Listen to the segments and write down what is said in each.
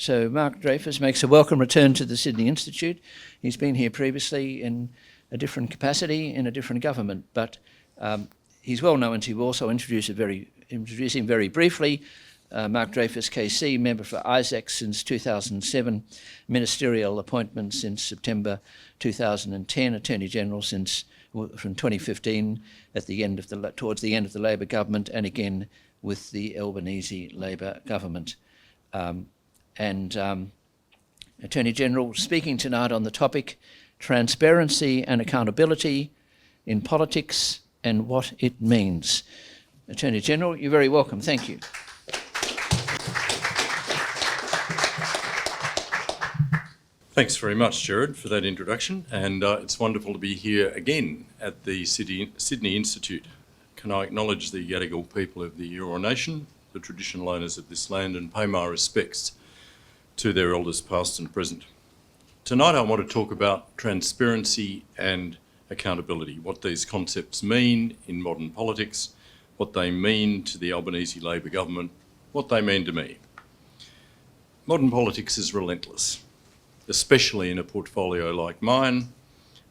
So Mark Dreyfus makes a welcome return to the Sydney Institute. He's been here previously in a different capacity, in a different government, but he's well known to also introducing very briefly Mark Dreyfus KC, member for Isaac since 2007, ministerial appointment since September 2010, Attorney General from 2015 towards the end of the Labor government, and again with the Albanese Labor government. Attorney General speaking tonight on the topic transparency and accountability in politics and what it means. Attorney General, you're very welcome. Thank you. Thanks very much, Gerard, for that introduction, and it's wonderful to be here again at the Sydney Institute. Can I acknowledge the Gadigal people of the Eora Nation, the traditional owners of this land, and pay my respects to their elders past and present. Tonight I want to talk about transparency and accountability, what these concepts mean in modern politics, what they mean to the Albanese Labor government, what they mean to me. Modern politics is relentless, especially in a portfolio like mine,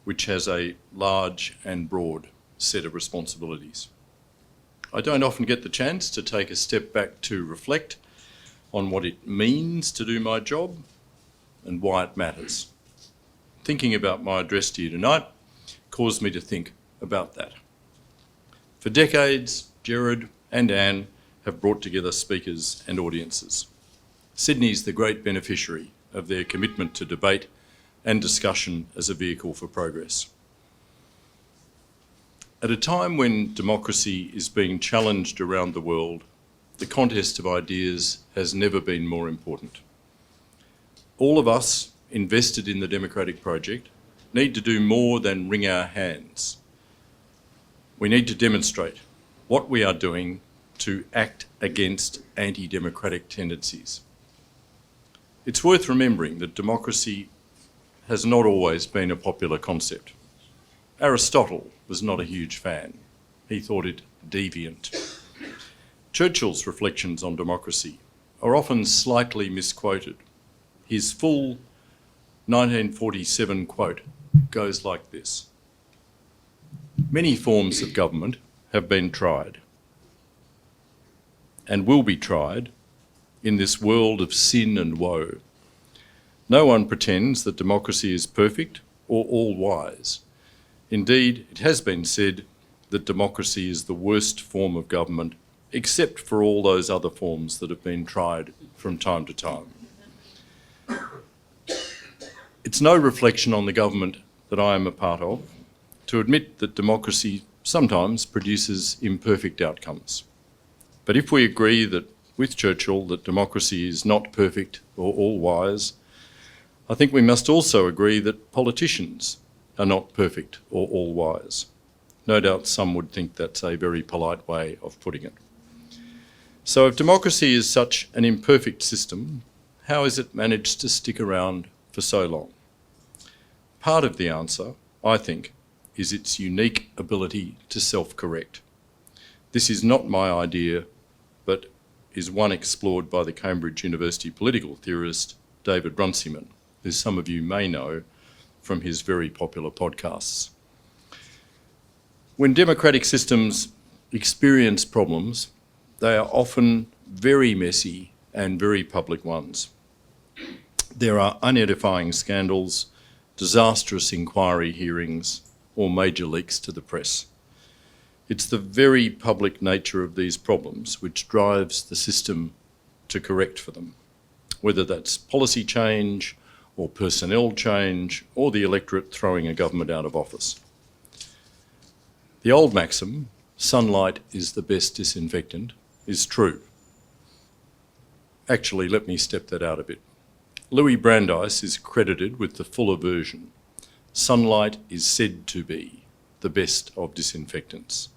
which has a large and broad set of responsibilities. I don't often get the chance to take a step back to reflect on what it means to do my job and why it matters. Thinking about my address to you tonight caused me to think about that. For decades, Gerard and Anne have brought together speakers and audiences. Sydney's the great beneficiary of their commitment to debate and discussion as a vehicle for progress. At a time when democracy is being challenged around the world, the contest of ideas has never been more important. All of us invested in the democratic project need to do more than wring our hands. We need to demonstrate what we are doing to act against anti-democratic tendencies. It's worth remembering that democracy has not always been a popular concept. Aristotle was not a huge fan. He thought it deviant. Churchill's reflections on democracy are often slightly misquoted. His full 1947 quote goes like this: "Many forms of government have been tried and will be tried in this world of sin and woe. No one pretends that democracy is perfect or all-wise. Indeed, it has been said that democracy is the worst form of government, except for all those other forms that have been tried from time to time." It's no reflection on the government that I am a part of to admit that democracy sometimes produces imperfect outcomes. But if we agree that, with Churchill, that democracy is not perfect or all-wise, I think we must also agree that politicians are not perfect or all-wise. No doubt some would think that's a very polite way of putting it. So if democracy is such an imperfect system, how is it managed to stick around for so long? Part of the answer, I think, is its unique ability to self-correct. This is not my idea, but is one explored by the Cambridge University political theorist David Runciman, who some of you may know from his very popular podcasts. When democratic systems experience problems, they are often very messy and very public ones. There are unedifying scandals, disastrous inquiry hearings, or major leaks to the press. It's the very public nature of these problems which drives the system to correct for them, whether that's policy change or personnel change or the electorate throwing a government out of office. The old maxim, "sunlight is the best disinfectant," is true. Actually, let me step that out a bit. Louis Brandeis is credited with the fuller version. Sunlight is said to be the best of disinfectants.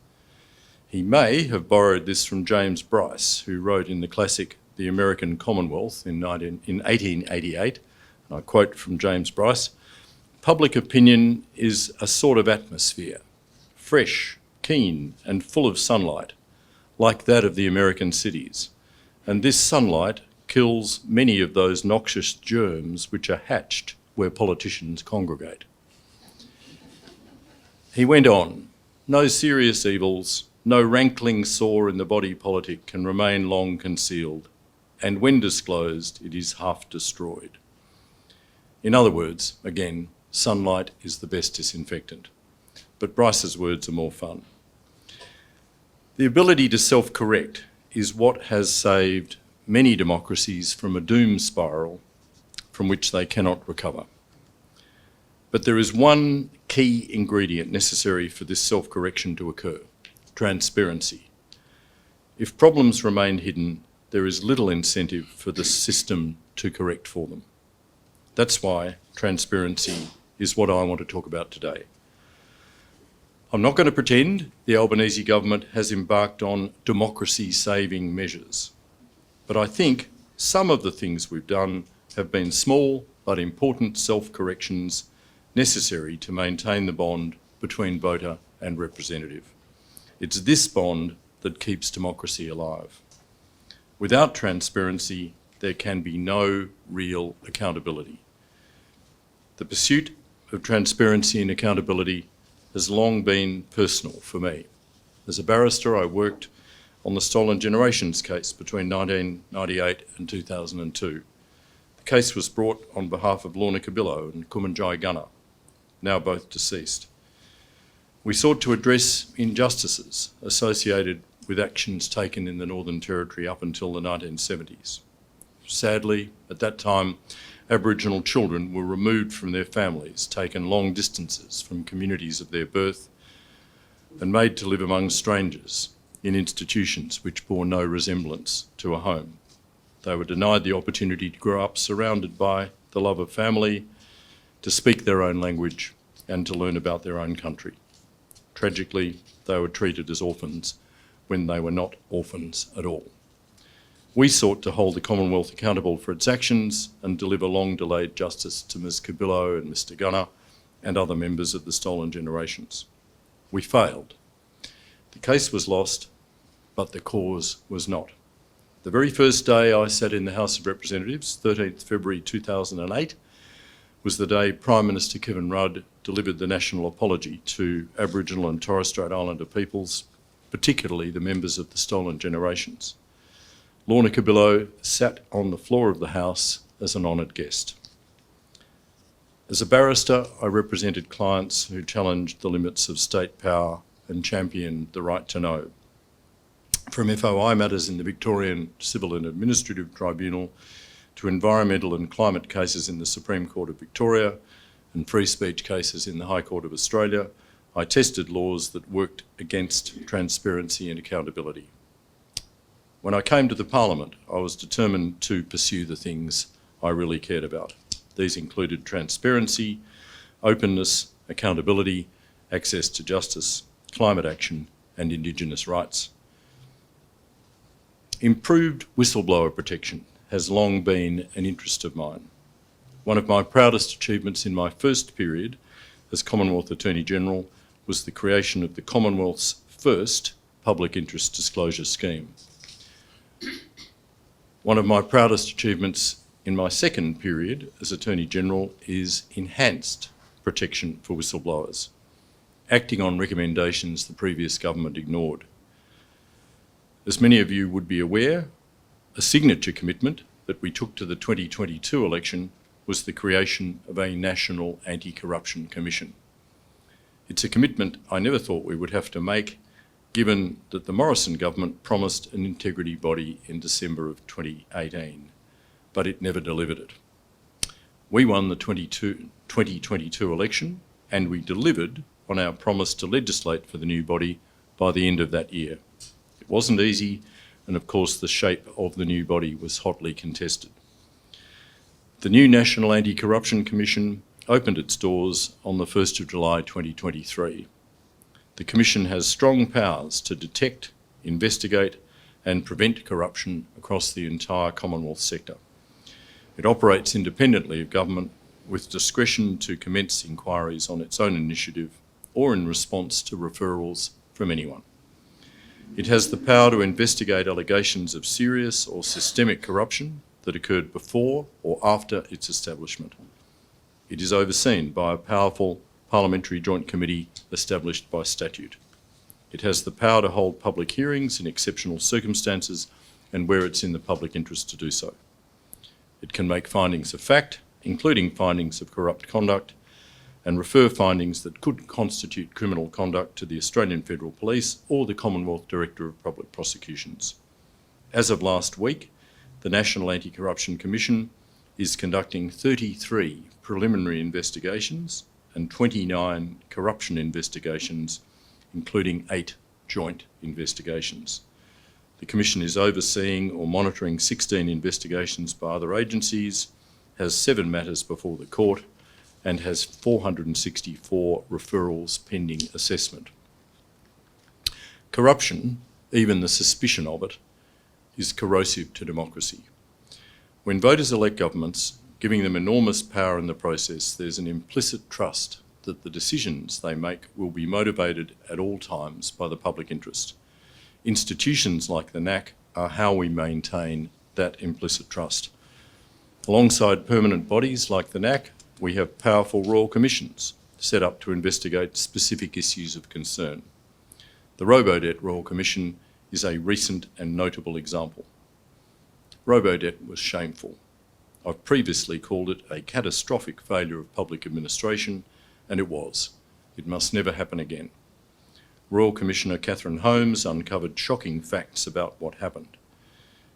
He may have borrowed this from James Bryce, who wrote in the classic The American Commonwealth in 1888, and I quote from James Bryce, "Public opinion is a sort of atmosphere, fresh, keen, and full of sunlight, like that of the American cities, and this sunlight kills many of those noxious germs which are hatched where politicians congregate. He went on, no serious evils, no rankling sore in the body politic can remain long concealed, and when disclosed, it is half destroyed. In other words, again, sunlight is the best disinfectant. But Bryce's words are more fun. The ability to self-correct is what has saved many democracies from a doom spiral from which they cannot recover. But there is one key ingredient necessary for this self-correction to occur: transparency. If problems remain hidden, there is little incentive for the system to correct for them. That's why transparency is what I want to talk about today. I'm not going to pretend the Albanese government has embarked on democracy-saving measures, but I think some of the things we've done have been small but important self-corrections necessary to maintain the bond between voter and representative. It's this bond that keeps democracy alive. Without transparency, there can be no real accountability. The pursuit of transparency and accountability has long been personal for me. As a barrister, I worked on the Stolen Generations case between 1998 and 2002. The case was brought on behalf of Lorna Cabillo and Kumanjai Gunner, now both deceased. We sought to address injustices associated with actions taken in the Northern Territory up until the 1970s. Sadly, at that time, Aboriginal children were removed from their families, taken long distances from communities of their birth, and made to live among strangers in institutions which bore no resemblance to a home. They were denied the opportunity to grow up surrounded by the love of family, to speak their own language, and to learn about their own country. Tragically, they were treated as orphans when they were not orphans at all. We sought to hold the Commonwealth accountable for its actions and deliver long-delayed justice to Ms Cabillo and Mr Gunner and other members of the Stolen Generations. We failed. The case was lost, but the cause was not. The very first day I sat in the House of Representatives, 13th February 2008, was the day Prime Minister Kevin Rudd delivered the national apology to Aboriginal and Torres Strait Islander peoples, particularly the members of the Stolen Generations. Lorna Cabillo sat on the floor of the House as an honoured guest. As a barrister, I represented clients who challenged the limits of state power and championed the right to know. From FOI matters in the Victorian Civil and Administrative Tribunal to environmental and climate cases in the Supreme Court of Victoria and free speech cases in the High Court of Australia, I tested laws that worked against transparency and accountability. When I came to the Parliament, I was determined to pursue the things I really cared about. These included transparency, openness, accountability, access to justice, climate action, and Indigenous rights. Improved whistleblower protection has long been an interest of mine. One of my proudest achievements in my first period as Commonwealth Attorney-General was the creation of the Commonwealth's first public interest disclosure scheme. One of my proudest achievements in my second period as Attorney-General is enhanced protection for whistleblowers, acting on recommendations the previous government ignored. As many of you would be aware, a signature commitment that we took to the 2022 election was the creation of a National Anti-Corruption Commission. It's a commitment I never thought we would have to make, given that the Morrison government promised an integrity body in December of 2018, but it never delivered it. We won the 2022 election, and we delivered on our promise to legislate for the new body by the end of that year. It wasn't easy, and of course the shape of the new body was hotly contested. The new National Anti-Corruption Commission opened its doors on the 1st of July 2023. The Commission has strong powers to detect, investigate and prevent corruption across the entire Commonwealth sector. It operates independently of government with discretion to commence inquiries on its own initiative or in response to referrals from anyone. It has the power to investigate allegations of serious or systemic corruption that occurred before or after its establishment. It is overseen by a powerful parliamentary joint committee established by statute. It has the power to hold public hearings in exceptional circumstances and where it's in the public interest to do so. It can make findings of fact, including findings of corrupt conduct, and refer findings that could constitute criminal conduct to the Australian Federal Police or the Commonwealth Director of Public Prosecutions. As of last week, the National Anti-Corruption Commission is conducting 33 preliminary investigations and 29 corruption investigations, including 8 joint investigations. The Commission is overseeing or monitoring 16 investigations by other agencies, has 7 matters before the court, and has 464 referrals pending assessment. Corruption, even the suspicion of it, is corrosive to democracy. When voters elect governments, giving them enormous power in the process, there's an implicit trust that the decisions they make will be motivated at all times by the public interest. Institutions like the NAC are how we maintain that implicit trust. Alongside permanent bodies like the NAC, we have powerful royal commissions set up to investigate specific issues of concern. The Robodebt Royal Commission is a recent and notable example. Robodebt was shameful. I've previously called it a catastrophic failure of public administration, and it was. It must never happen again. Royal Commissioner Catherine Holmes uncovered shocking facts about what happened.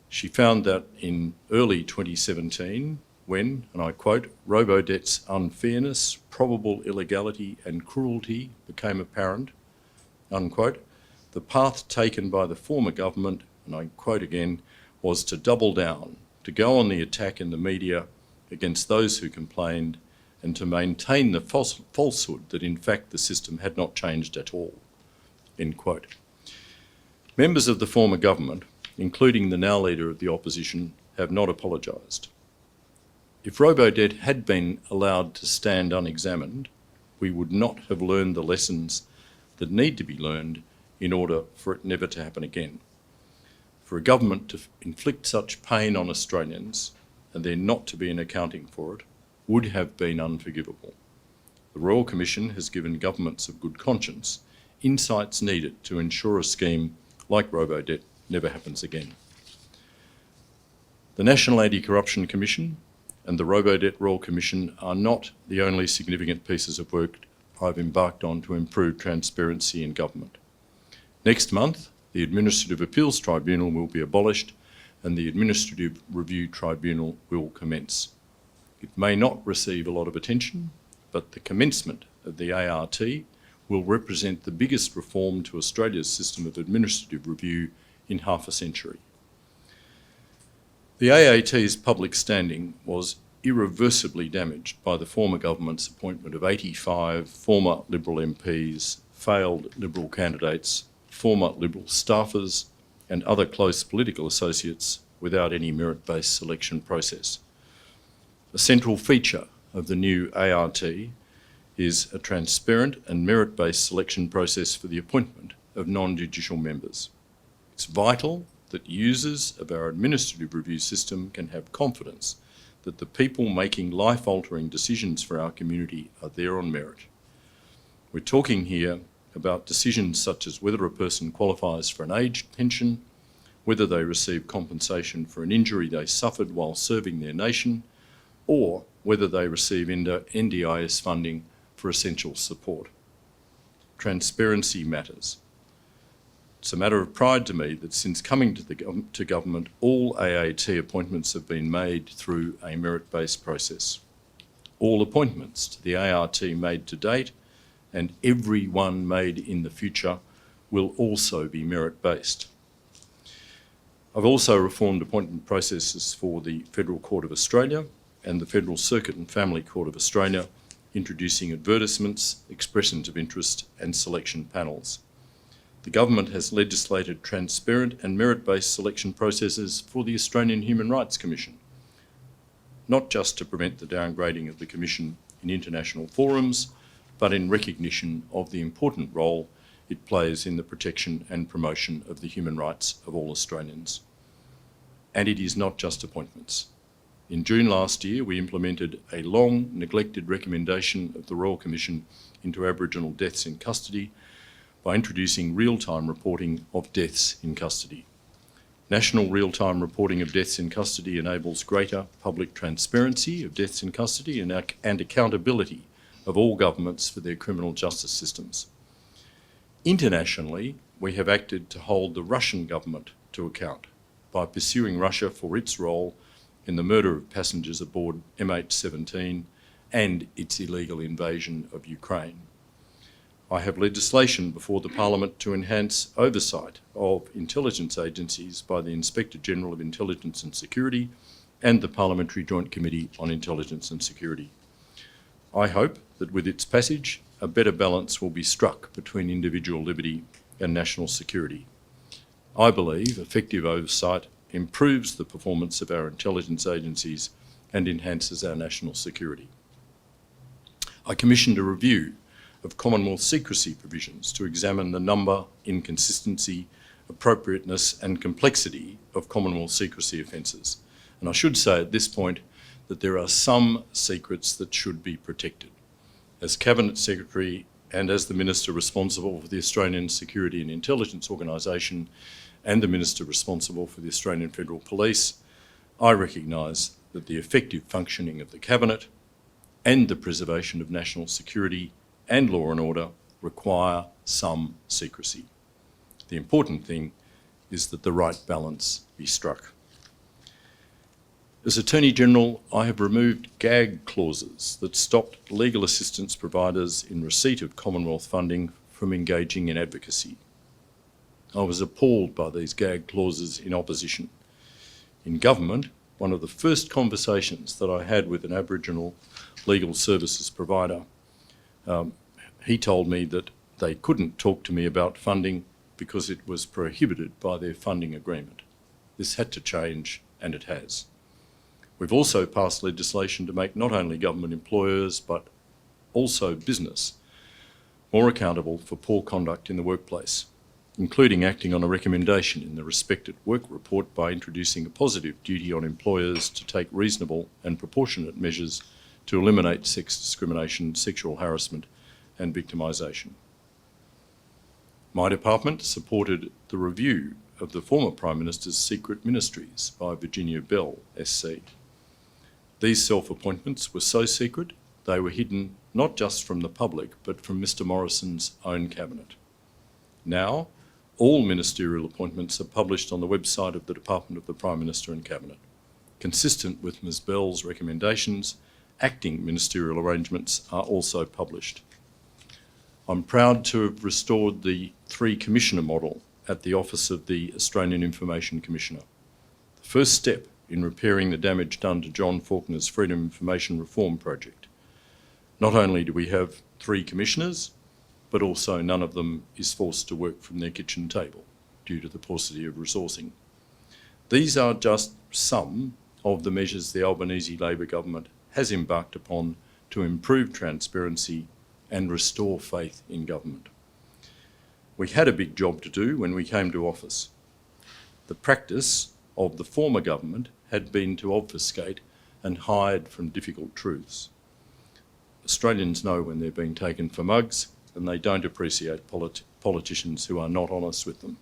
She found that in early 2017, when, and I quote, Robodebt's unfairness, probable illegality and cruelty became apparent, unquote, the path taken by the former government, and I quote again, was to double down, to go on the attack in the media against those who complained, and to maintain the falsehood that in fact the system had not changed at all, end quote. Members of the former government, including the now leader of the opposition, have not apologised. If Robodebt had been allowed to stand unexamined, we would not have learned the lessons that need to be learned in order for it never to happen again. For a government to inflict such pain on Australians and there not to be an accounting for it would have been unforgivable. The Royal Commission has given governments of good conscience insights needed to ensure a scheme like Robodebt never happens again. The National Anti-Corruption Commission and the Robodebt Royal Commission are not the only significant pieces of work I've embarked on to improve transparency in government. Next month, the Administrative Appeals Tribunal will be abolished and the Administrative Review Tribunal will commence. It may not receive a lot of attention, but the commencement of the ART will represent the biggest reform to Australia's system of administrative review in half a century. The AAT's public standing was irreversibly damaged by the former government's appointment of 85 former Liberal MPs, failed Liberal candidates, former Liberal staffers and other close political associates without any merit-based selection process. A central feature of the new ART is a transparent and merit-based selection process for the appointment of non-judicial members. It's vital that users of our administrative review system can have confidence that the people making life-altering decisions for our community are there on merit. We're talking here about decisions such as whether a person qualifies for an aged pension, whether they receive compensation for an injury they suffered while serving their nation, or whether they receive NDIS funding for essential support. Transparency matters. It's a matter of pride to me that since coming to government, all AAT appointments have been made through a merit-based process. All appointments to the ART made to date and every one made in the future will also be merit-based. I've also reformed appointment processes for the Federal Court of Australia and the Federal Circuit and Family Court of Australia, introducing advertisements, expressions of interest and selection panels. The government has legislated transparent and merit-based selection processes for the Australian Human Rights Commission, not just to prevent the downgrading of the Commission in international forums, but in recognition of the important role it plays in the protection and promotion of the human rights of all Australians. And it is not just appointments. In June last year, we implemented a long neglected recommendation of the Royal Commission into Aboriginal deaths in custody by introducing real-time reporting of deaths in custody. National real-time reporting of deaths in custody enables greater public transparency of deaths in custody and accountability of all governments for their criminal justice systems. Internationally, we have acted to hold the Russian government to account by pursuing Russia for its role in the murder of passengers aboard MH17 and its illegal invasion of Ukraine. I have legislation before the Parliament to enhance oversight of intelligence agencies by the Inspector General of Intelligence and Security and the Parliamentary Joint Committee on Intelligence and Security. I hope that with its passage, a better balance will be struck between individual liberty and national security. I believe effective oversight improves the performance of our intelligence agencies and enhances our national security. I commissioned a review of Commonwealth secrecy provisions to examine the number, inconsistency, appropriateness and complexity of Commonwealth secrecy offences. And I should say at this point that there are some secrets that should be protected. As Cabinet Secretary and as the Minister responsible for the Australian Security and Intelligence Organisation and the Minister responsible for the Australian Federal Police, I recognise that the effective functioning of the Cabinet and the preservation of national security and law and order require some secrecy. The important thing is that the right balance be struck. As Attorney-General, I have removed gag clauses that stopped legal assistance providers in receipt of Commonwealth funding from engaging in advocacy. I was appalled by these gag clauses in opposition. In government, one of the first conversations that I had with an Aboriginal legal services provider, he told me that they couldn't talk to me about funding because it was prohibited by their funding agreement. This had to change, and it has. We've also passed legislation to make not only government employers but also business more accountable for poor conduct in the workplace, including acting on a recommendation in the Respect at Work report by introducing a positive duty on employers to take reasonable and proportionate measures to eliminate sex discrimination, sexual harassment and victimisation. My department supported the review of the former Prime Minister's secret ministries by Virginia Bell SC. These self-appointments were so secret they were hidden not just from the public but from Mr Morrison's own cabinet. Now, all ministerial appointments are published on the website of the Department of the Prime Minister and Cabinet. Consistent with Ms Bell's recommendations, acting ministerial arrangements are also published. I'm proud to have restored the 3-commissioner model at the Office of the Australian Information Commissioner. The first step in repairing the damage done to John Faulkner's Freedom of Information Reform project. Not only do we have 3 commissioners, but also none of them is forced to work from their kitchen table due to the paucity of resourcing. These are just some of the measures the Albanese Labor government has embarked upon to improve transparency and restore faith in government. We had a big job to do when we came to office. The practice of the former government had been to obfuscate and hide from difficult truths. Australians know when they're being taken for mugs, and they don't appreciate politicians who are not honest with them.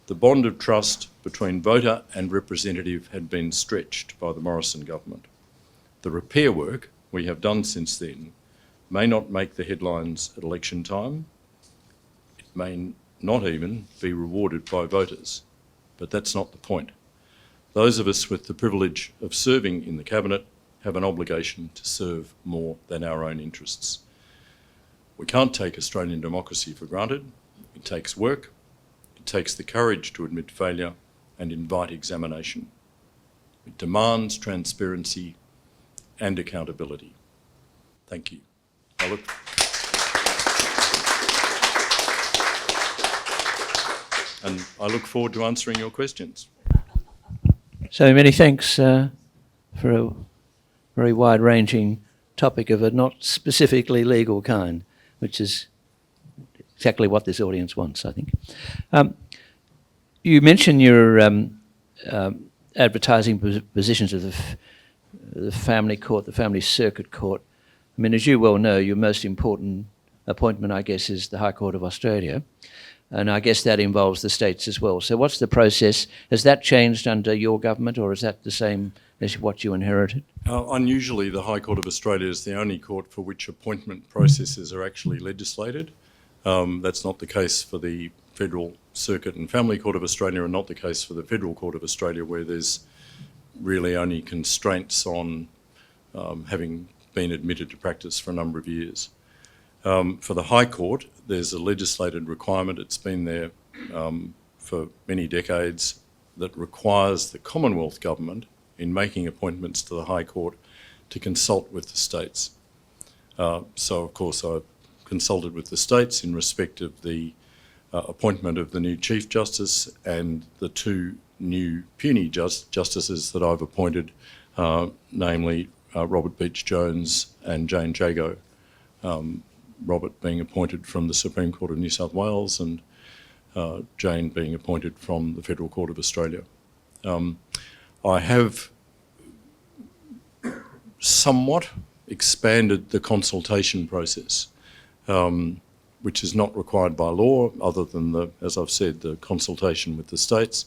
The bond of trust between voter and representative had been stretched by the Morrison government. The repair work we have done since then may not make the headlines at election time. It may not even be rewarded by voters, but that's not the point. Those of us with the privilege of serving in the Cabinet have an obligation to serve more than our own interests. We can't take Australian democracy for granted. It takes work, it takes the courage to admit failure and invite examination. It demands transparency and accountability. Thank you. I look forward to answering your questions. So many thanks for a very wide-ranging topic of a not specifically legal kind, which is exactly what this audience wants, I think. You mentioned your advertising positions of the family court, the family circuit court. I mean, as you well know, your most important appointment, I guess, is the High Court of Australia. And I guess that involves the states as well. So what's the process? Has that changed under your government, or is that the same as what you inherited? Unusually, the High Court of Australia is the only court for which appointment processes are actually legislated. That's not the case for the Federal Circuit and Family Court of Australia, and not the case for the Federal Court of Australia, where there's really only constraints on having been admitted to practice for a number of years. For the High Court, there's a legislated requirement, it's been there for many decades, that requires the Commonwealth Government, in making appointments to the High Court, to consult with the states. So, of course, I've consulted with the states in respect of the appointment of the new Chief Justice and the two new puny justices that I've appointed, namely Robert Beach-Jones and Jane Jago. Robert being appointed from the Supreme Court of New South Wales and Jane being appointed from the Federal Court of Australia. I have somewhat expanded the consultation process, which is not required by law, other than as I've said, the consultation with the states.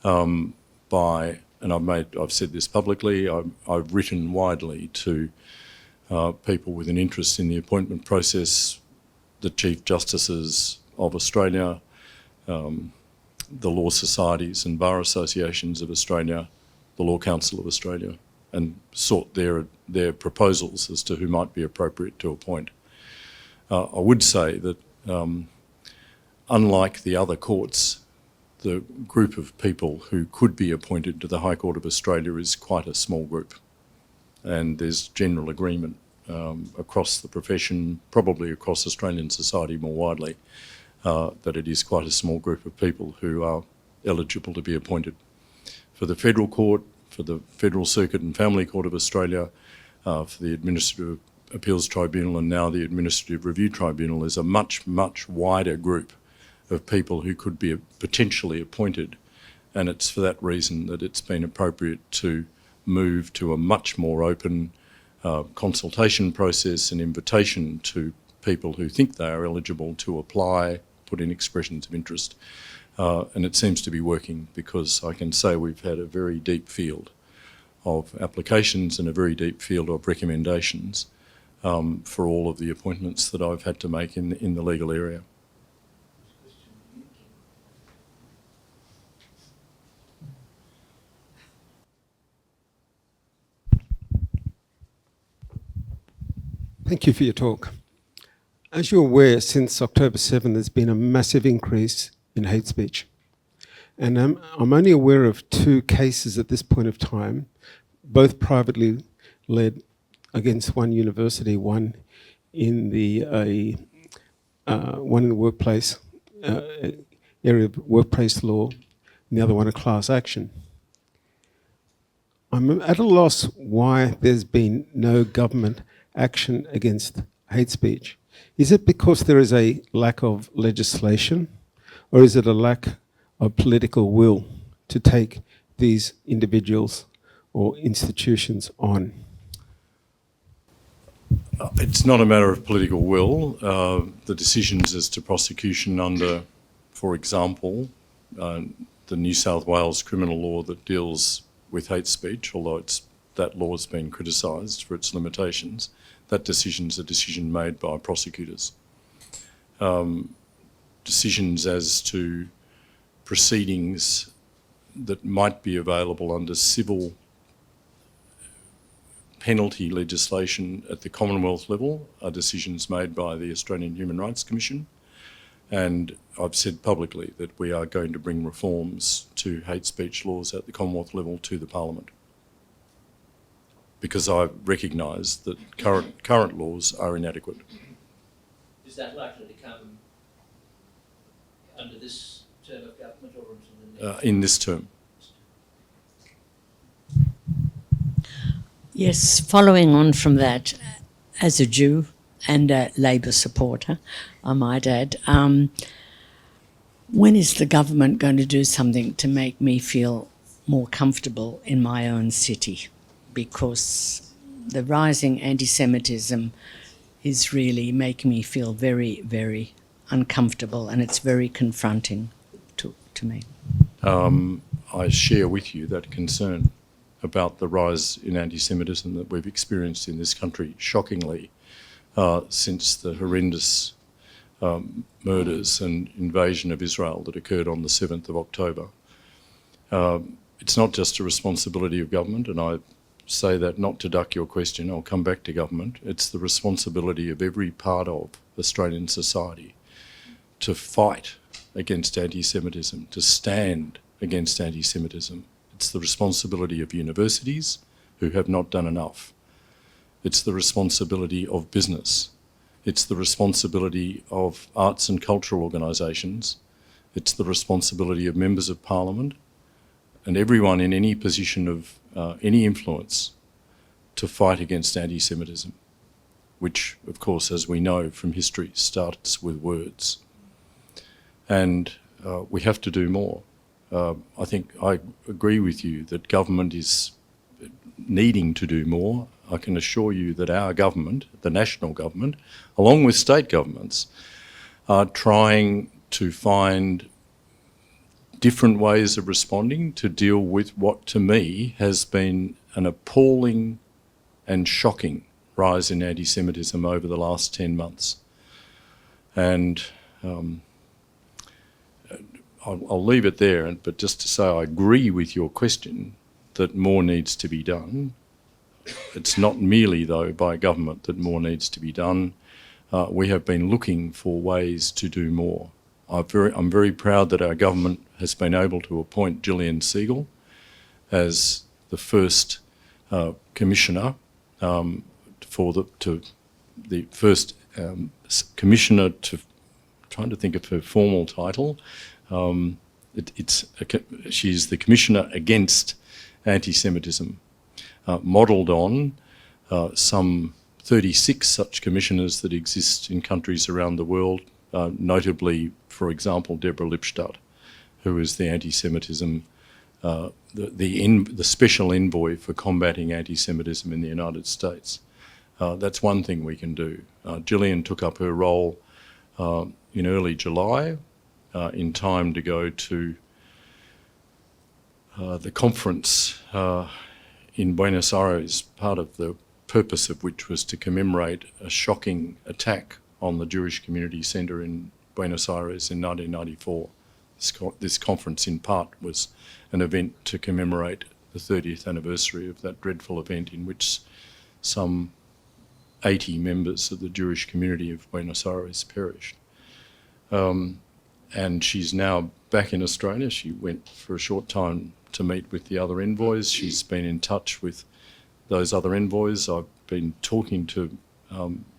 And I've said this publicly, I've written widely to people with an interest in the appointment process, the Chief Justices of Australia, the Law Societies and Bar Associations of Australia, the Law Council of Australia, and sought their proposals as to who might be appropriate to appoint. I would say that unlike the other courts, the group of people who could be appointed to the High Court of Australia is quite a small group, and there's general agreement across the profession, probably across Australian society more widely, that it is quite a small group of people who are eligible to be appointed. For the Federal Court, for the Federal Circuit and Family Court of Australia, for the Administrative Appeals Tribunal and now the Administrative Review Tribunal, is a much, much wider group of people who could be potentially appointed, and it's for that reason that it's been appropriate to move to a much more open consultation process and invitation to people who think they are eligible to apply, put in expressions of interest. And it seems to be working, because I can say we've had a very deep field of applications and a very deep field of recommendations for all of the appointments that I've had to make in the legal area. Thank you for your talk. As you're aware, since October 7, there's been a massive increase in hate speech. And I'm only aware of 2 cases at this point of time, both privately led against one university, one in the workplace area of workplace law, and the other one a class action. I'm at a loss why there's been no government action against hate speech. Is it because there is a lack of legislation, or is it a lack of political will to take these individuals or institutions on? It's not a matter of political will. The decisions as to prosecution under, for example, the New South Wales criminal law that deals with hate speech, although that law has been criticised for its limitations, that decision's a decision made by prosecutors. Decisions as to proceedings that might be available under civil penalty legislation at the Commonwealth level are decisions made by the Australian Human Rights Commission. And I've said publicly that we are going to bring reforms to hate speech laws at the Commonwealth level to the Parliament, because I recognise that current laws are inadequate. Is that likely to come under this term of government or into the next? In this term. Yes, following on from that, as a Jew and a Labor supporter, I might add, when is the government going to do something to make me feel more comfortable in my own city? because the rising anti-Semitism is really making me feel very, very uncomfortable, and it's very confronting to me. I share with you that concern about the rise in anti-Semitism that we've experienced in this country, shockingly, since the horrendous murders and invasion of Israel that occurred on the 7th of October. It's not just a responsibility of government, and I say that not to duck your question, I'll come back to government. It's the responsibility of every part of Australian society to fight against anti-Semitism, to stand against anti-Semitism. It's the responsibility of universities, who have not done enough. It's the responsibility of business. It's the responsibility of arts and cultural organisations. It's the responsibility of members of parliament and everyone in any position of any influence to fight against anti-Semitism, which, of course, as we know from history, starts with words. And we have to do more. I think I agree with you that government is needing to do more. I can assure you that our government, the national government, along with state governments, are trying to find different ways of responding to deal with what, to me, has been an appalling and shocking rise in anti-Semitism over the last 10 months. And I'll leave it there, but just to say I agree with your question that more needs to be done. It's not merely, though, by government that more needs to be done. We have been looking for ways to do more. I'm very proud that our government has been able to appoint Gillian Segal as the first commissioner for the first commissioner to, trying to think of her formal title. She's the commissioner against anti-Semitism, modelled on some 36 such commissioners that exist in countries around the world, notably, for example, Deborah Lipstadt, who is the anti-Semitism, the special envoy for combating anti-Semitism in the United States. That's one thing we can do. Gillian took up her role in early July, in time to go to the conference in Buenos Aires, part of the purpose of which was to commemorate a shocking attack on the Jewish Community Centre in Buenos Aires in 1994. This conference, in part, was an event to commemorate the 30th anniversary of that dreadful event in which some 80 members of the Jewish community of Buenos Aires perished. And she's now back in Australia. She went for a short time to meet with the other envoys. She's been in touch with those other envoys. I've been talking to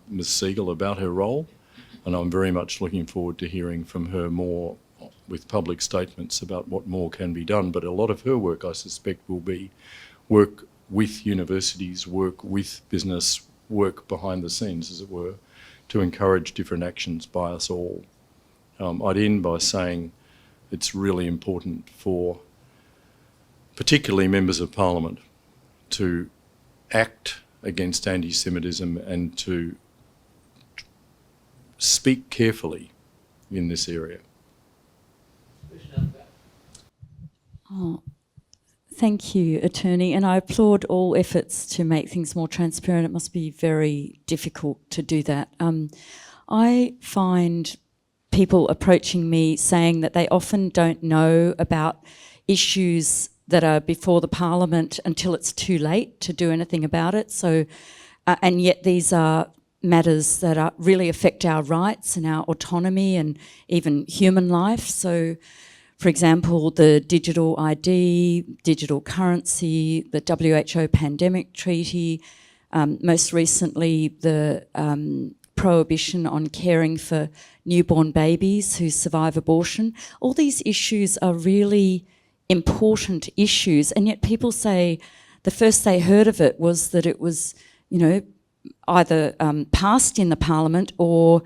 Ms. Segal about her role, and I'm very much looking forward to hearing from her more with public statements about what more can be done. But a lot of her work, I suspect, will be work with universities, work with business, work behind the scenes, as it were, to encourage different actions by us all. I'd end by saying it's really important for particularly members of Parliament to act against anti-Semitism and to speak carefully in this area. Oh, thank you, Attorney, and I applaud all efforts to make things more transparent. It must be very difficult to do that. I find people approaching me saying that they often don't know about issues that are before the Parliament until it's too late to do anything about it. So, and yet these are matters that really affect our rights and our autonomy and even human life. So, for example, the digital ID, digital currency, the WHO pandemic treaty, most recently the prohibition on caring for newborn babies who survive abortion. All these issues are really important issues, and yet people say the first they heard of it was that it was, you know, either passed in the Parliament or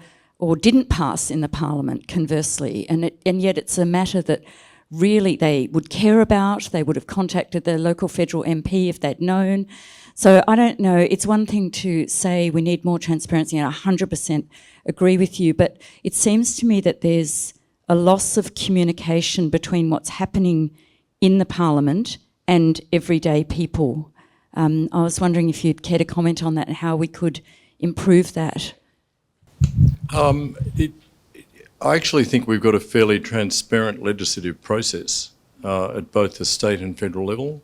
didn't pass in the Parliament, conversely. And yet it's a matter that really they would care about. They would have contacted their local federal MP if they'd known. So I don't know, it's one thing to say we need more transparency, and I 100% agree with you, but it seems to me that there's a loss of communication between what's happening in the Parliament and everyday people. I was wondering if you'd care to comment on that and how we could improve that. I actually think we've got a fairly transparent legislative process at both the state and federal level.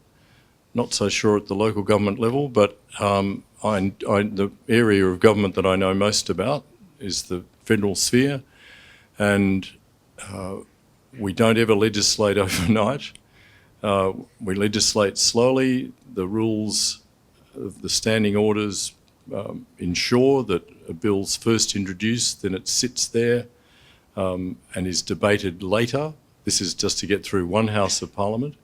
Not so sure at the local government level, but the area of government that I know most about is the federal sphere, and we don't ever legislate overnight. We legislate slowly. The rules of the standing orders ensure that a bill's first introduced, then it sits there and is debated later. This is just to get through one House of Parliament.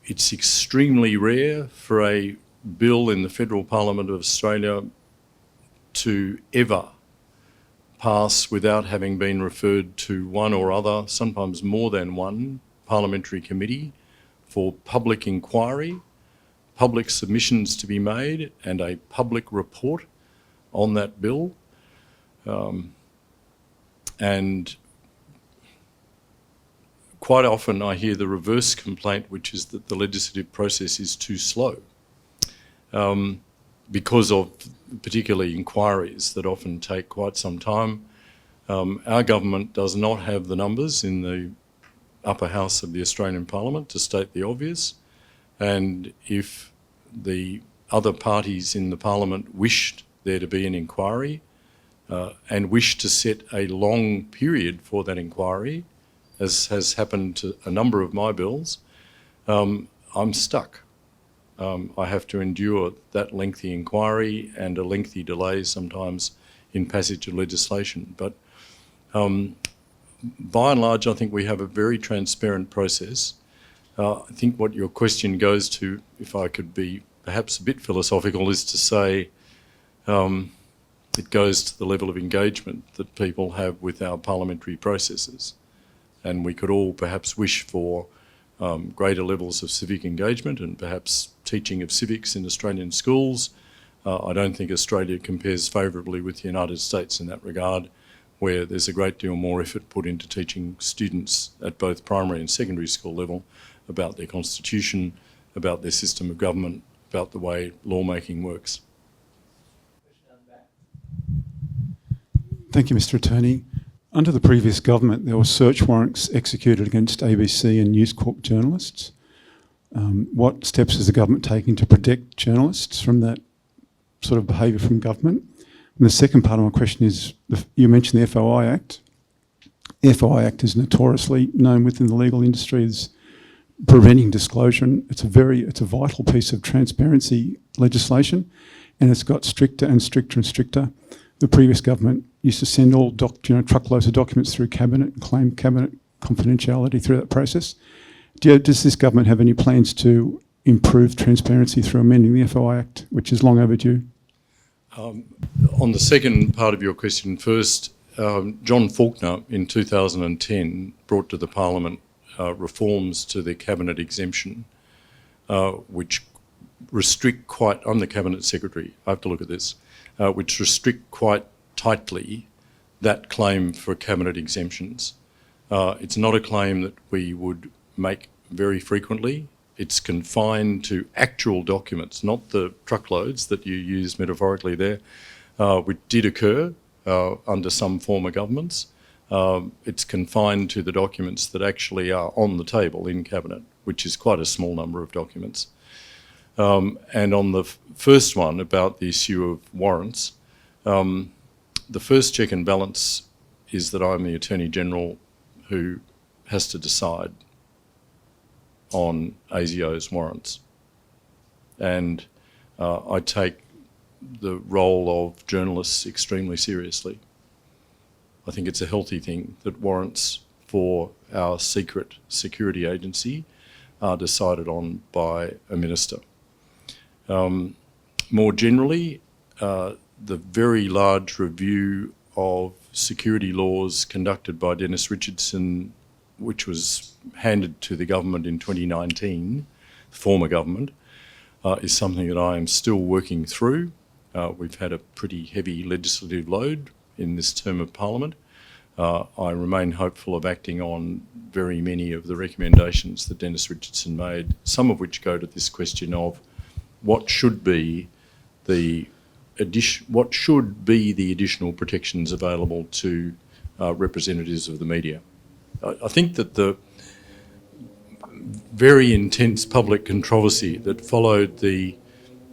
It's extremely rare for a bill in the Federal Parliament of Australia to ever pass without having been referred to one or other, sometimes more than one, parliamentary committee for public inquiry, public submissions to be made, and a public report on that bill. And quite often I hear the reverse complaint, which is that the legislative process is too slow because of particularly inquiries that often take quite some time. Our government does not have the numbers in the upper house of the Australian Parliament, to state the obvious, and if the other parties in the Parliament wished there to be an inquiry and wished to set a long period for that inquiry, as has happened to a number of my bills, I'm stuck. I have to endure that lengthy inquiry and a lengthy delay sometimes in passage of legislation. But by and large, I think we have a very transparent process. I think what your question goes to, if I could be perhaps a bit philosophical, is to say it goes to the level of engagement that people have with our parliamentary processes. And we could all perhaps wish for greater levels of civic engagement and perhaps teaching of civics in Australian schools. I don't think Australia compares favourably with the United States in that regard, where there's a great deal more effort put into teaching students at both primary and secondary school level about their constitution, about their system of government, about the way lawmaking works. Thank you, Mr. Attorney. Under the previous government, there were search warrants executed against ABC and News Corp journalists. What steps is the government taking to protect journalists from that sort of behaviour from government? And the second part of my question is, you mentioned the FOI Act. The FOI Act is notoriously known within the legal industry as preventing disclosure, and it's a vital piece of transparency legislation, and it's got stricter and stricter and stricter. The previous government used to send all truckloads of documents through Cabinet and claim Cabinet confidentiality through that process. Does this government have any plans to improve transparency through amending the FOI Act, which is long overdue? On the second part of your question first, John Faulkner in 2010 brought to the Parliament reforms to the Cabinet exemption, which restrict quite, I'm the Cabinet Secretary, I have to look at this, which restrict quite tightly that claim for Cabinet exemptions. It's not a claim that we would make very frequently. It's confined to actual documents, not the truckloads that you use metaphorically there, which did occur under some former governments. It's confined to the documents that actually are on the table in Cabinet, which is quite a small number of documents. And on the first one about the issue of warrants, the first check and balance is that I'm the Attorney General who has to decide on ASIO's warrants. And I take the role of journalists extremely seriously. I think it's a healthy thing that warrants for our secret security agency are decided on by a minister. More generally, the very large review of security laws conducted by Dennis Richardson, which was handed to the government in 2019, the former government, is something that I am still working through. We've had a pretty heavy legislative load in this term of Parliament. I remain hopeful of acting on very many of the recommendations that Dennis Richardson made, some of which go to this question of what should be the additional protections available to representatives of the media. I think that the very intense public controversy that followed the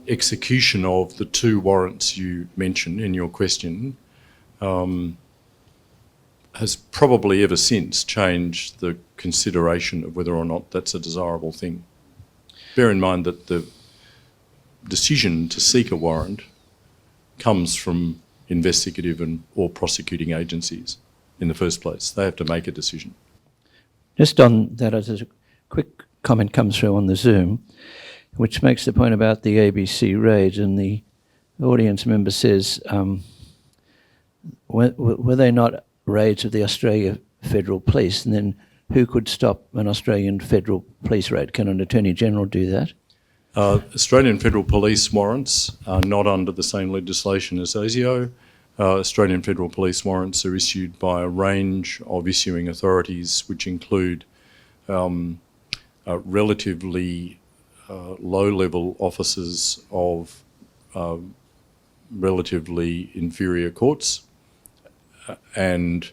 execution of the 2 warrants you mentioned in your question has probably ever since changed the consideration of whether or not that's a desirable thing. Bear in mind that the decision to seek a warrant comes from investigative or prosecuting agencies in the first place. They have to make a decision. Just on that, as a quick comment comes through on the Zoom, which makes the point about the ABC raids, and the audience member says, were they not raids of the Australia Federal Police? And then who could stop an Australian Federal Police raid? Can an Attorney General do that? Australian Federal Police warrants are not under the same legislation as ASIO. Australian Federal Police warrants are issued by a range of issuing authorities, which include relatively low-level officers of relatively inferior courts, and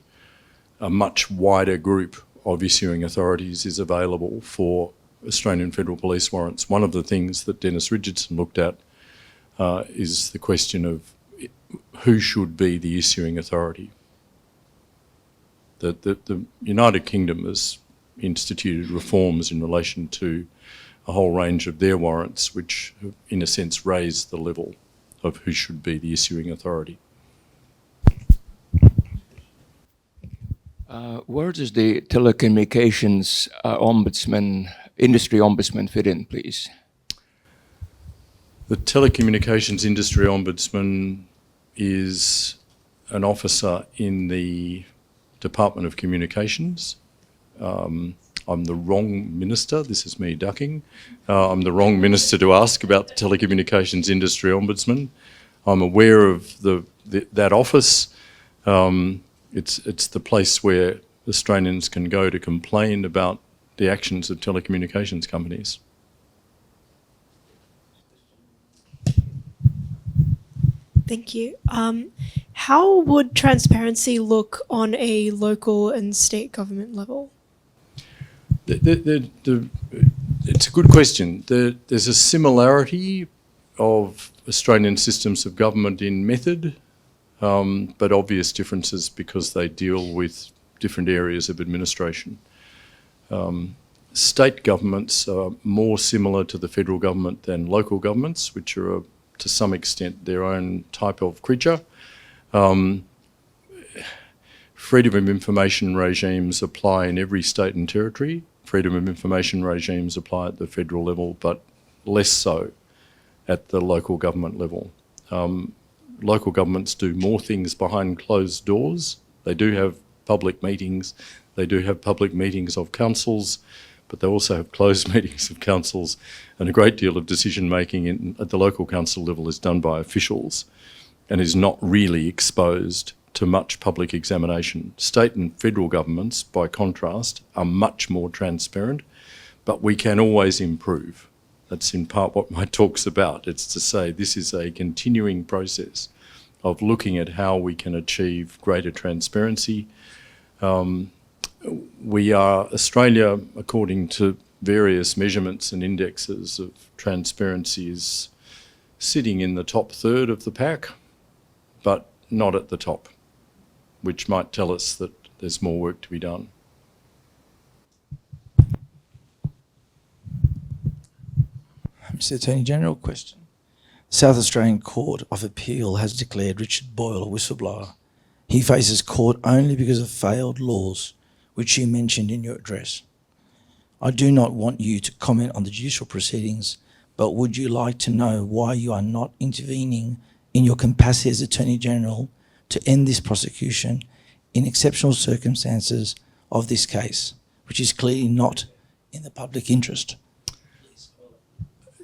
a much wider group of issuing authorities is available for Australian Federal Police warrants. One of the things that Dennis Richardson looked at is the question of who should be the issuing authority. The United Kingdom has instituted reforms in relation to a whole range of their warrants, which have, in a sense, raised the level of who should be the issuing authority. Where does the telecommunications industry ombudsman fit in, please? The telecommunications industry ombudsman is an officer in the Department of Communications. I'm the wrong minister. This is me ducking. I'm the wrong minister to ask about the telecommunications industry ombudsman. I'm aware of that office. It's the place where Australians can go to complain about the actions of telecommunications companies. Thank you. How would transparency look on a local and state government level? It's a good question. There's a similarity of Australian systems of government in method, but obvious differences because they deal with different areas of administration. State governments are more similar to the federal government than local governments, which are to some extent their own type of creature. Freedom of information regimes apply in every state and territory. Freedom of information regimes apply at the federal level, but less so at the local government level. Local governments do more things behind closed doors. They do have public meetings. They do have public meetings of councils, but they also have closed meetings of councils, and a great deal of decision making at the local council level is done by officials and is not really exposed to much public examination. State and federal governments, by contrast, are much more transparent, but we can always improve. That's in part what my talk's about. It's to say this is a continuing process of looking at how we can achieve greater transparency. Australia, according to various measurements and indexes of transparency, is sitting in the top third of the pack, but not at the top, which might tell us that there's more work to be done. Mr. Attorney General, question. South Australian Court of Appeal has declared Richard Boyle a whistleblower. He faces court only because of failed laws, which you mentioned in your address. I do not want you to comment on the judicial proceedings, but would you like to know why you are not intervening in your capacity as Attorney General to end this prosecution in exceptional circumstances of this case, which is clearly not in the public interest?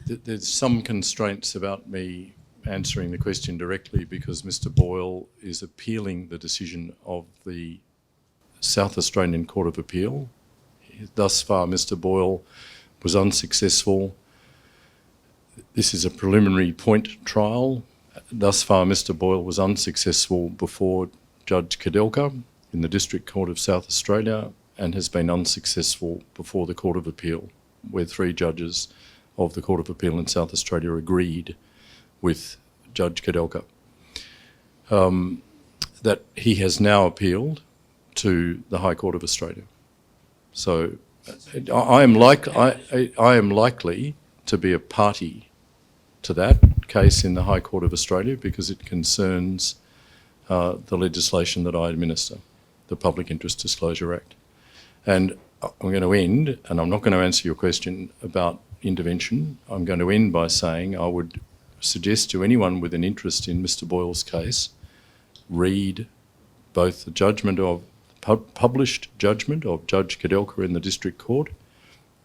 There's some constraints about me answering the question directly because Mr. Boyle is appealing the decision of the South Australian Court of Appeal. Thus far, Mr. Boyle was unsuccessful. This is a preliminary point trial. Thus far, Mr. Boyle was unsuccessful before Judge Kadelka in the District Court of South Australia and has been unsuccessful before the Court of Appeal, where 3 judges of the Court of Appeal in South Australia agreed with Judge Kadelka. That he has now appealed to the High Court of Australia. So I am likely to be a party to that case in the High Court of Australia because it concerns the legislation that I administer, the Public Interest Disclosure Act. And I'm going to end, and I'm not going to answer your question about intervention. I'm going to end by saying I would suggest to anyone with an interest in Mr. Boyle's case, read both the judgment of published judgment of Judge Kadelka in the District Court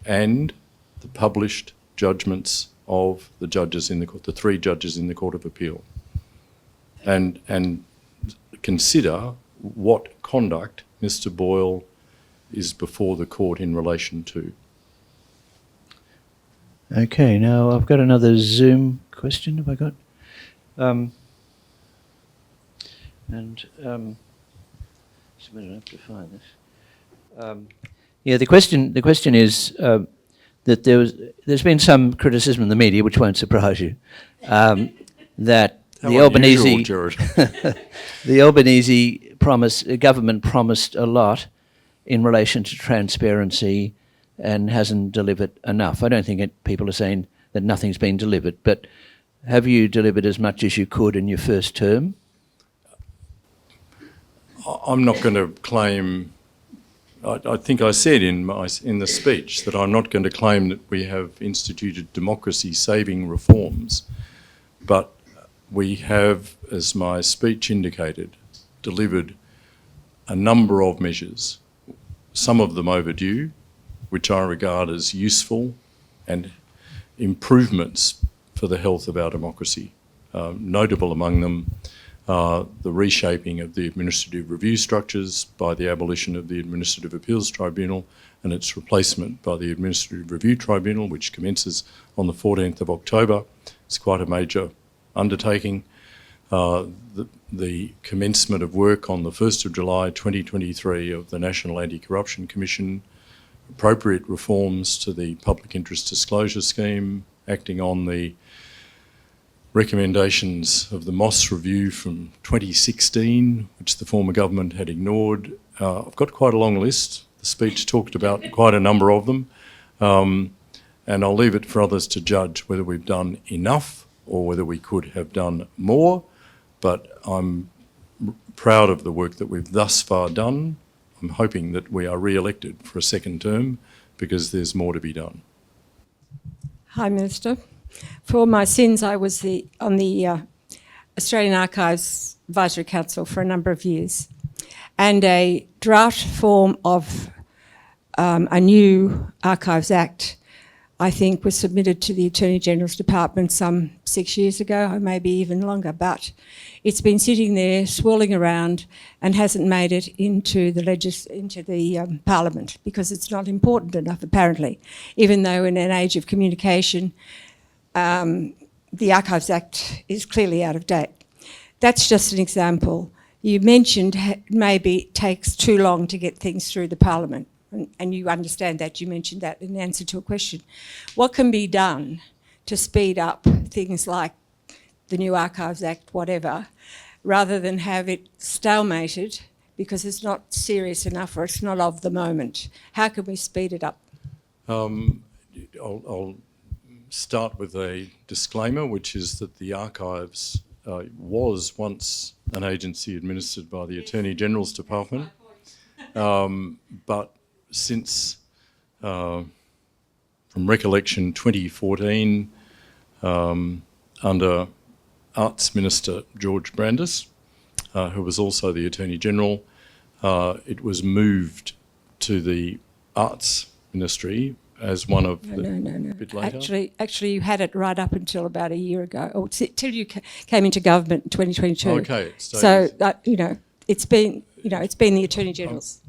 and the published judgments of the judges in the court, the 3 judges in the Court of Appeal, and consider what conduct Mr. Boyle is before the court in relation to. Okay, now I've got another Zoom question. Have I got? So I don't have to find this. Yeah, the question is that there's been some criticism in the media, which won't surprise you, that How the Albanese unusual, Gerard. the Albanese government promised a lot in relation to transparency and hasn't delivered enough. I don't think people are saying that nothing's been delivered, but have you delivered as much as you could in your first term? I'm not going to claim. I think I said in the speech that I'm not going to claim that we have instituted democracy-saving reforms, but we have, as my speech indicated, delivered a number of measures, some of them overdue, which I regard as useful and improvements for the health of our democracy. Notable among them the reshaping of the administrative review structures by the abolition of the Administrative Appeals Tribunal and its replacement by the Administrative Review Tribunal, which commences on the 14th of October. It's quite a major undertaking. The commencement of work on the 1st of July 2023 of the National Anti-Corruption Commission, appropriate reforms to the Public Interest Disclosure Scheme, acting on the recommendations of the Moss Review from 2016, which the former government had ignored. I've got quite a long list. The speech talked about quite a number of them, and I'll leave it for others to judge whether we've done enough or whether we could have done more, but I'm proud of the work that we've thus far done. I'm hoping that we are re-elected for a second term because there's more to be done. Hi, Minister. For all my sins, I was on the Australian Archives Advisory Council for a number of years, and a draft form of a new Archives Act, I think, was submitted to the Attorney General's Department some 6 years ago, or maybe even longer, but it's been sitting there swirling around and hasn't made it into the Parliament because it's not important enough, apparently, even though in an age of communication, the Archives Act is clearly out of date. That's just an example. You mentioned maybe it takes too long to get things through the Parliament, and you understand that. You mentioned that in answer to a question. What can be done to speed up things like the new Archives Act, whatever, rather than have it stalemated because it's not serious enough or it's not of the moment? How can we speed it up? I'll start with a disclaimer, which is that the Archives was once an agency administered by the Attorney General's Department, but since, from recollection, 2014, under Arts Minister George Brandis, who was also the Attorney General, it was moved to the Arts Ministry, as one of the... No. A bit later? Actually, you had it right up until about a year ago, or till you came into government in 2022. Okay. So it's been the Attorney General's.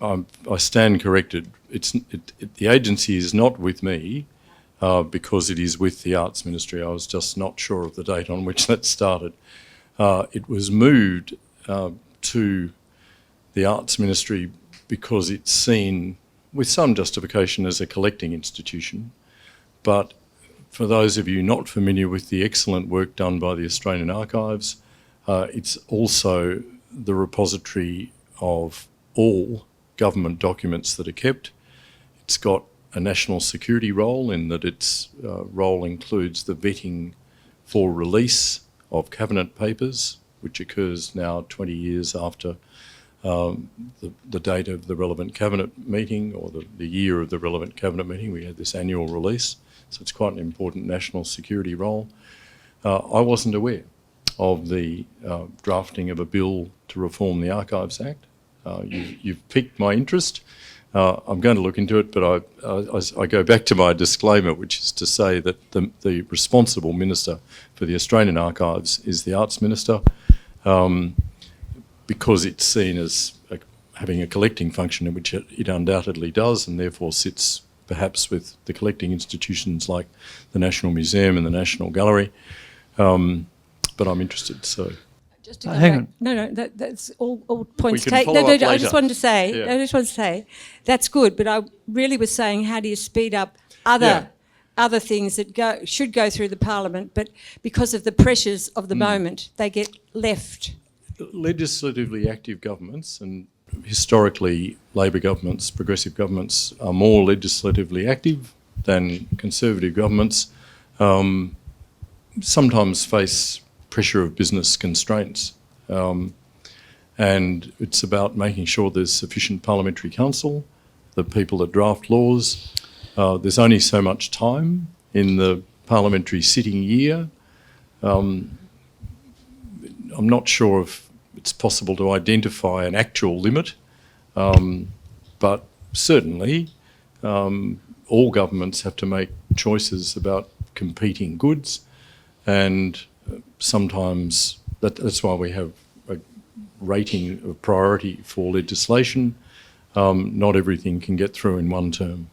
I stand corrected. The agency is not with me because it is with the Arts Ministry. I was just not sure of the date on which that started. It was moved to the Arts Ministry because it's seen, with some justification, as a collecting institution. But for those of you not familiar with the excellent work done by the Australian Archives, it's also the repository of all government documents that are kept. It's got a national security role in that its role includes the vetting for release of cabinet papers, which occurs now 20 years after the date of the relevant cabinet meeting, or the year of the relevant cabinet meeting. We had this annual release, so it's quite an important national security role. I wasn't aware of the drafting of a bill to reform the Archives Act. You've piqued my interest. I'm going to look into it, but I go back to my disclaimer, which is to say that the responsible minister for the Australian Archives is the Arts Minister, because it's seen as having a collecting function, in which it undoubtedly does, and therefore sits perhaps with the collecting institutions like the National Museum and the National Gallery. But I'm interested, so... Just to hang on. No, that's all points can taken. follow up I later. just wanted to say, Yeah. that's good. But I really was saying, how do you speed up other things that should go through the Parliament, but because of the pressures of the moment, they get left. Legislatively active governments, and historically Labor governments, progressive governments, are more legislatively active than Conservative governments, sometimes face pressure of business constraints. And it's about making sure there's sufficient parliamentary counsel, the people that draft laws. There's only so much time in the parliamentary sitting year. I'm not sure if it's possible to identify an actual limit, but certainly all governments have to make choices about competing goods, and sometimes that's why we have a rating of priority for legislation. Not everything can get through in one term.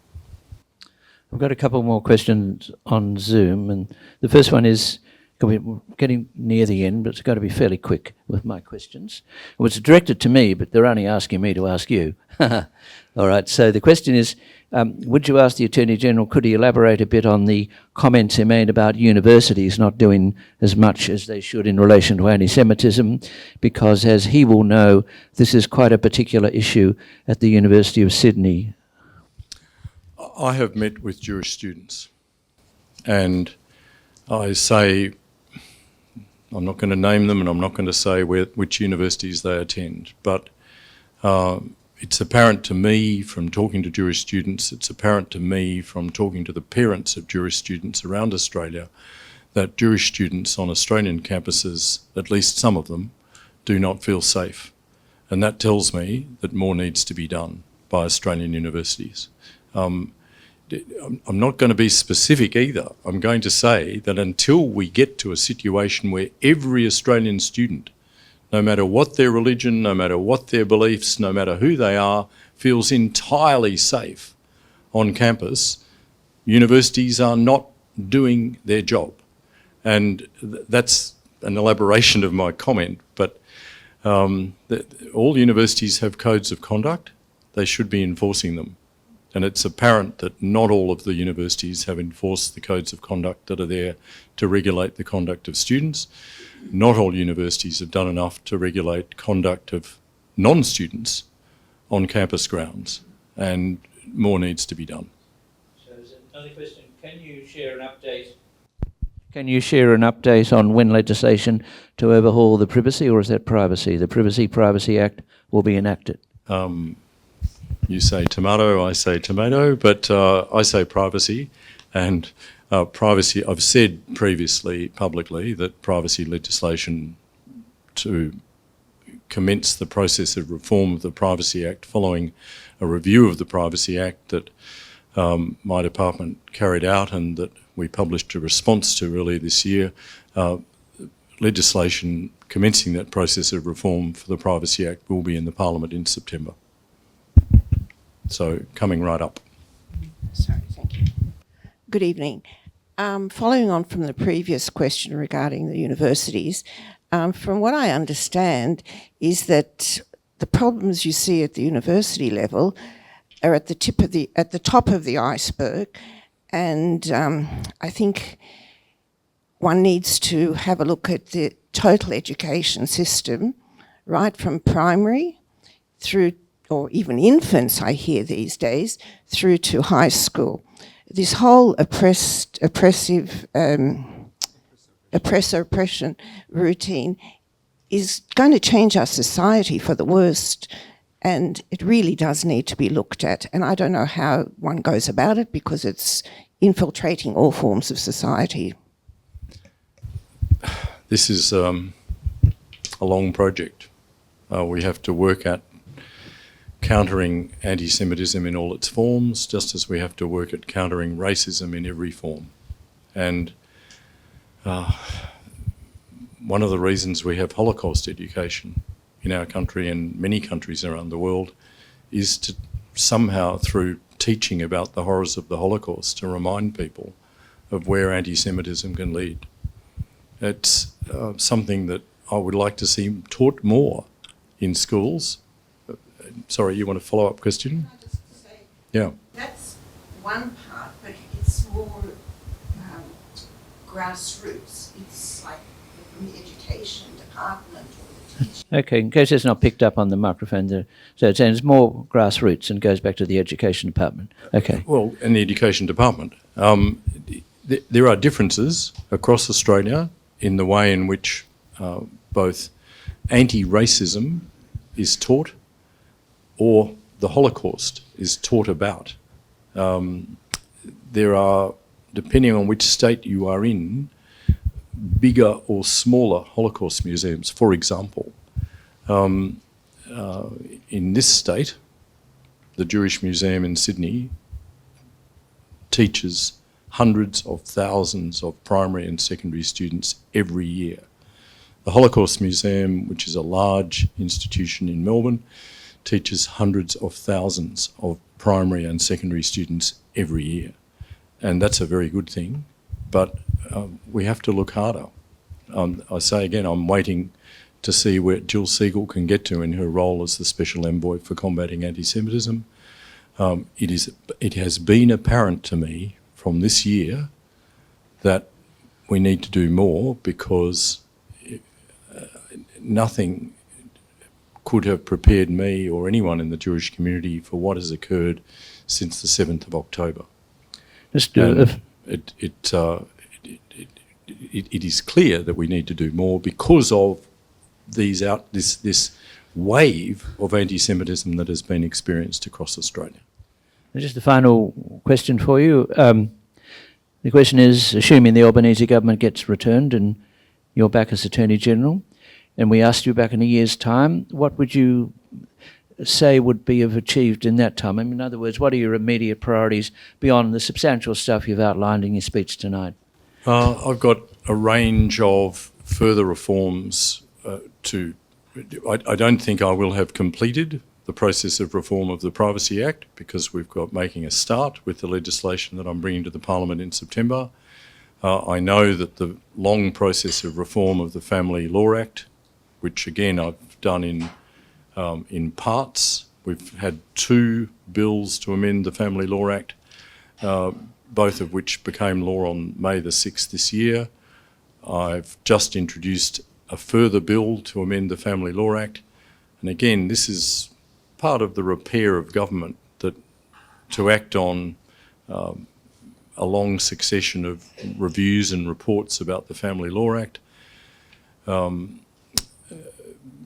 I've got a couple more questions on Zoom, and the first one is, we're getting near the end, but it's got to be fairly quick with my questions. It was directed to me, but they're only asking me to ask you. All right, so the question is, would you ask the Attorney-General, could he elaborate a bit on the comments he made about universities not doing as much as they should in relation to anti-Semitism, because as he will know, this is quite a particular issue at the University of Sydney. I have met with Jewish students, and I say, I'm not going to name them and I'm not going to say which universities they attend, but it's apparent to me from talking to Jewish students, it's apparent to me from talking to the parents of Jewish students around Australia, that Jewish students on Australian campuses, at least some of them, do not feel safe. And that tells me that more needs to be done by Australian universities. I'm not going to be specific either. I'm going to say that until we get to a situation where every Australian student, no matter what their religion, no matter what their beliefs, no matter who they are, feels entirely safe on campus, universities are not doing their job. And that's an elaboration of my comment, but all universities have codes of conduct. They should be enforcing them. And it's apparent that not all of the universities have enforced the codes of conduct that are there to regulate the conduct of students. Not all universities have done enough to regulate conduct of non-students on campus grounds, and more needs to be done. So there's another question. Can you share an update? Can you share an update on when legislation to overhaul the privacy, or is that privacy? The Privacy Act will be enacted. You say tomato, I say tomato, but I say privacy. And privacy, I've said previously publicly that privacy legislation to commence the process of reform of the Privacy Act following a review of the Privacy Act that my department carried out and that we published a response to earlier this year, legislation commencing that process of reform for the Privacy Act will be in the Parliament in September. So coming right up. Sorry, thank you. Good evening. Following on from the previous question regarding the universities, from what I understand is that the problems you see at the university level are at the top of the iceberg, and I think one needs to have a look at the total education system, right from primary through, or even infants, I hear these days, through to high school. This whole oppression routine is going to change our society for the worst, and it really does need to be looked at. And I don't know how one goes about it because it's infiltrating all forms of society. This is a long project. We have to work at countering anti-Semitism in all its forms, just as we have to work at countering racism in every form. And one of the reasons we have Holocaust education in our country and many countries around the world is to somehow, through teaching about the horrors of the Holocaust, to remind people of where anti-Semitism can lead. It's something that I would like to see taught more in schools. Sorry, you want a follow-up question? Just to say, yeah. That's one part, but it's more grassroots. It's like from the education department or the teaching. Okay, in case it's not picked up on the microphone, so it's more grassroots and goes back to the education department. Okay. Well, in the education department, there are differences across Australia in the way in which both anti-racism is taught or the Holocaust is taught about. There are, depending on which state you are in, bigger or smaller Holocaust museums. For example, in this state, the Jewish Museum in Sydney teaches hundreds of thousands of primary and secondary students every year. The Holocaust Museum, which is a large institution in Melbourne, teaches hundreds of thousands of primary and secondary students every year. And that's a very good thing, but we have to look harder. I say again, I'm waiting to see where Jill Siegel can get to in her role as the Special Envoy for combating anti-Semitism. It has been apparent to me from this year that we need to do more, because nothing could have prepared me or anyone in the Jewish community for what has occurred since the 7th of October. It is clear that we need to do more because of this wave of anti-Semitism that has been experienced across Australia. Just a final question for you. The question is, assuming the Albanese government gets returned and you're back as Attorney-General, and we asked you back in a year's time, what would you say would be have achieved in that time? I mean, in other words, what are your immediate priorities beyond the substantial stuff you've outlined in your speech tonight? I've got a range of further reforms I don't think I will have completed the process of reform of the Privacy Act, because we've got making a start with the legislation that I'm bringing to the Parliament in September. I know that the long process of reform of the Family Law Act, which again I've done in parts. We've had 2 bills to amend the Family Law Act, both of which became law on May the 6th this year. I've just introduced a further bill to amend the Family Law Act. And again, this is part of the repair of government, that to act on a long succession of reviews and reports about the Family Law Act.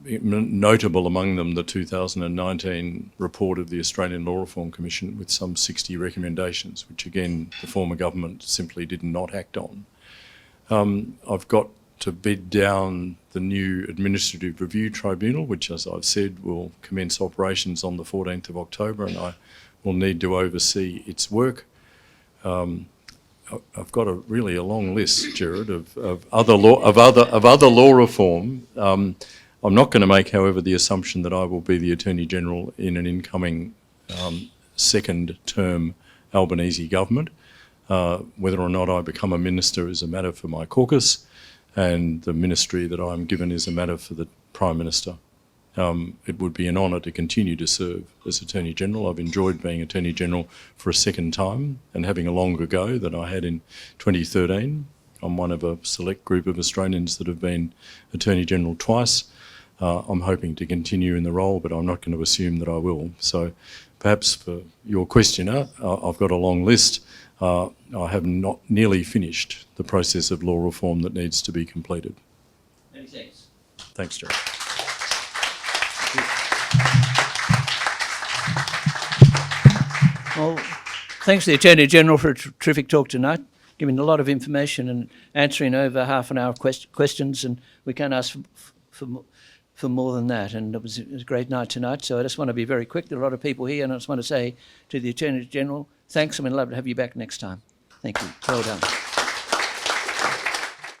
Notable among them, the 2019 report of the Australian Law Reform Commission with some 60 recommendations, which again, the former government simply did not act on. I've got to bed down the new Administrative Review Tribunal, which, as I've said, will commence operations on the 14th of October, and I will need to oversee its work. I've got really a long list, Gerard, of other law reform. I'm not going to make, however, the assumption that I will be the Attorney General in an incoming second term Albanese government. Whether or not I become a minister is a matter for my caucus, and the ministry that I'm given is a matter for the Prime Minister. It would be an honour to continue to serve as Attorney General. I've enjoyed being Attorney General for a second time and having a longer go than I had in 2013. I'm one of a select group of Australians that have been Attorney General twice. I'm hoping to continue in the role, but I'm not going to assume that I will. So perhaps for your questioner, I've got a long list. I have not nearly finished the process of law reform that needs to be completed. Many thanks. Thanks, Gerard. Well, thanks to the Attorney General for a terrific talk tonight, giving a lot of information and answering over half an hour of questions, and we can't ask for more than that. And it was a great night tonight, so I just want to be very quick. There are a lot of people here, and I just want to say to the Attorney General, thanks, and we'd love to have you back next time. Thank you. Well done.